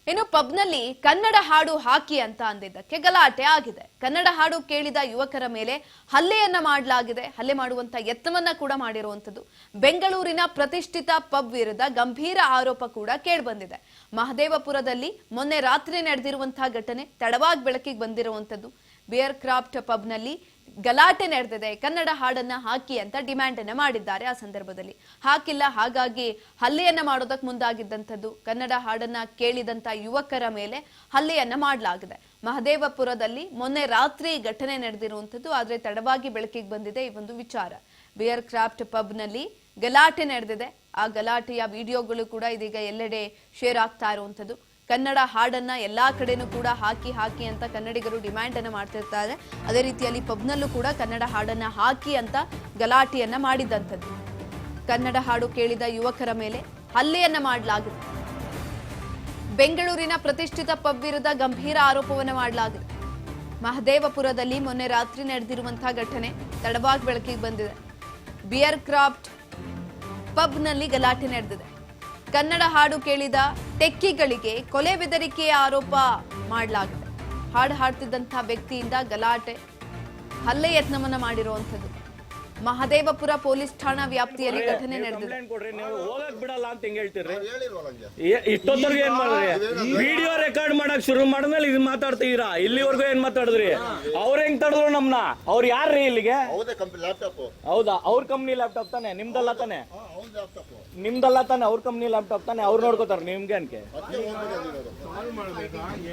ಇನ್ನು ಪಬ್ನಲ್ಲಿ ಕನ್ನಡ ಹಾಡು ಹಾಕಿ ಅಂತ ಅಂದಿದ್ದಕ್ಕೆ ಗಲಾಟೆ ಆಗಿದೆ. ಕನ್ನಡ ಹಾಡು ಕೇಳಿದ ಯುವಕರ ಮೇಲೆ ಹಲ್ಲೆಯನ್ನ ಮಾಡಲಾಗಿದೆ. ಹಲ್ಲೆ ಮಾಡುವಂತ ಯತ್ನವನ್ನ ಕೂಡ ಮಾಡಿರುವಂತದ್ದು. ಬೆಂಗಳೂರಿನ ಪ್ರತಿಷ್ಠಿತ ಪಬ್ ವಿರುದ್ಧ ಗಂಭೀರ ಆರೋಪ ಕೂಡ ಕೇಳಿಬಂದಿದೆ. ಮಹದೇವಪುರದಲ್ಲಿ ಮೊನ್ನೆ ರಾತ್ರಿ ನಡೆದಿರುವಂತಹ ಘಟನೆ ತಡವಾಗಿ ಬೆಳಕಿಗೆ ಬಂದಿರುವಂತದ್ದು. ಬಿಯರ್ ಕ್ರಾಫ್ಟ್ ಪಬ್ನಲ್ಲಿ ಗಲಾಟೆ ನಡೆದಿದೆ. ಕನ್ನಡ ಹಾಡನ್ನ ಹಾಕಿ ಅಂತ ಡಿಮ್ಯಾಂಡ್ ಅನ್ನ ಮಾಡಿದ್ದಾರೆ. ಆ ಸಂದರ್ಭದಲ್ಲಿ ಹಾಕಿಲ್ಲ, ಹಾಗಾಗಿ ಹಲ್ಲೆಯನ್ನ ಮಾಡೋದಕ್ಕೆ ಮುಂದಾಗಿದ್ದಂಥದ್ದು. ಕನ್ನಡ ಹಾಡನ್ನ ಕೇಳಿದಂತ ಯುವಕರ ಮೇಲೆ ಹಲ್ಲೆಯನ್ನ ಮಾಡಲಾಗಿದೆ. ಮಹದೇವಪುರದಲ್ಲಿ ಮೊನ್ನೆ ರಾತ್ರಿ ಘಟನೆ ನಡೆದಿರುವಂತದ್ದು. ಆದ್ರೆ ತಡವಾಗಿ ಬೆಳಕಿಗೆ ಬಂದಿದೆ ಈ ಒಂದು ವಿಚಾರ. ಬಿಯರ್ ಕ್ರಾಫ್ಟ್ ಪಬ್ನಲ್ಲಿ ಗಲಾಟೆ ನಡೆದಿದೆ. ಆ ಗಲಾಟೆಯ ವಿಡಿಯೋಗಳು ಕೂಡ ಇದೀಗ ಎಲ್ಲೆಡೆ ಶೇರ್ ಆಗ್ತಾ ಇರುವಂತದ್ದು. ಕನ್ನಡ ಹಾಡನ್ನ ಎಲ್ಲಾ ಕಡೆನೂ ಕೂಡ ಹಾಕಿ ಹಾಕಿ ಅಂತ ಕನ್ನಡಿಗರು ಡಿಮ್ಯಾಂಡ್ ಅನ್ನ ಮಾಡ್ತಿರ್ತಾರೆ. ಅದೇ ರೀತಿಯಲ್ಲಿ ಪಬ್ನಲ್ಲೂ ಕೂಡ ಕನ್ನಡ ಹಾಡನ್ನ ಹಾಕಿ ಅಂತ ಗಲಾಟೆಯನ್ನ ಮಾಡಿದಂಥದ್ದು. ಕನ್ನಡ ಹಾಡು ಕೇಳಿದ ಯುವಕರ ಮೇಲೆ ಹಲ್ಲೆಯನ್ನ ಮಾಡಲಾಗಿದೆ. ಬೆಂಗಳೂರಿನ ಪ್ರತಿಷ್ಠಿತ ಪಬ್ ವಿರುದ್ಧ ಗಂಭೀರ ಆರೋಪವನ್ನ ಮಾಡಲಾಗಿದೆ. ಮಹದೇವಪುರದಲ್ಲಿ ಮೊನ್ನೆ ರಾತ್ರಿ ನಡೆದಿರುವಂತಹ ಘಟನೆ ತಡವಾಗಿ ಬೆಳಕಿಗೆ ಬಂದಿದೆ. ಬಿಯರ್ ಕ್ರಾಫ್ಟ್ ಪಬ್ನಲ್ಲಿ ಗಲಾಟೆ ನಡೆದಿದೆ. ಕನ್ನಡ ಹಾಡು ಕೇಳಿದ ಟೆಕ್ಕಿಗಳಿಗೆ ಕೊಲೆ ಬೆದರಿಕೆಯ ಆರೋಪ ಮಾಡಲಾಗಿದೆ. ಹಾಡು ಹಾಡ್ತಿದ್ದಂತಹ ವ್ಯಕ್ತಿಯಿಂದ ಗಲಾಟೆ, ಹಲ್ಲೆ ಯತ್ನವನ್ನ ಮಾಡಿರುವಂತದ್ದು. ಮಹದೇವಪುರ ಪೊಲೀಸ್ ಠಾಣಾ ವ್ಯಾಪ್ತಿಯಲ್ಲಿ ಘಟನೆ ನಡೆದಿದೆ. ಹೋಗಕ್ ಬಿಡಲ್ಲ ಅಂತ ಹೆಂಗ್ ಹೇಳ್ತೀರಿ? ಇಷ್ಟೊತ್ತರ್ಗ ಏನ್ ಮಾಡಿದ್ರಿ? ವಿಡಿಯೋ ರೆಕಾರ್ಡ್ ಮಾಡಕ್ ಶುರು ಮಾಡಿದ್ಮೇಲೆ ಇದು ಮಾತಾಡ್ತೀರಾ? ಇಲ್ಲಿವರೆಗೂ ಏನ್ ಮಾತಾಡಿದ್ರಿ? ಅವ್ರ ಹೆಂಗ್ ತಡೆದ್ರು ನಮ್ನ? ಅವ್ರು ಯಾರ್ರೀ ಇಲ್ಲಿಗೆ? ಹೌದಾ? ಅವ್ರ ಕಂಪ್ನಿ ಲ್ಯಾಪ್ಟಾಪ್ ತಾನೆ? ನಿಮ್ದಲ್ಲ ತಾನೆ? ನಿಮ್ದಲ್ಲ ತಾನೆ? ಅವ್ರ ಕಂಪ್ನಿ ಲ್ಯಾಪ್ಟಾಪ್ ತಾನೆ? ಅವ್ರು ನೋಡ್ಕೋತಾರ ನಿಮ್ಗೆ ಅನ್ಕೆ?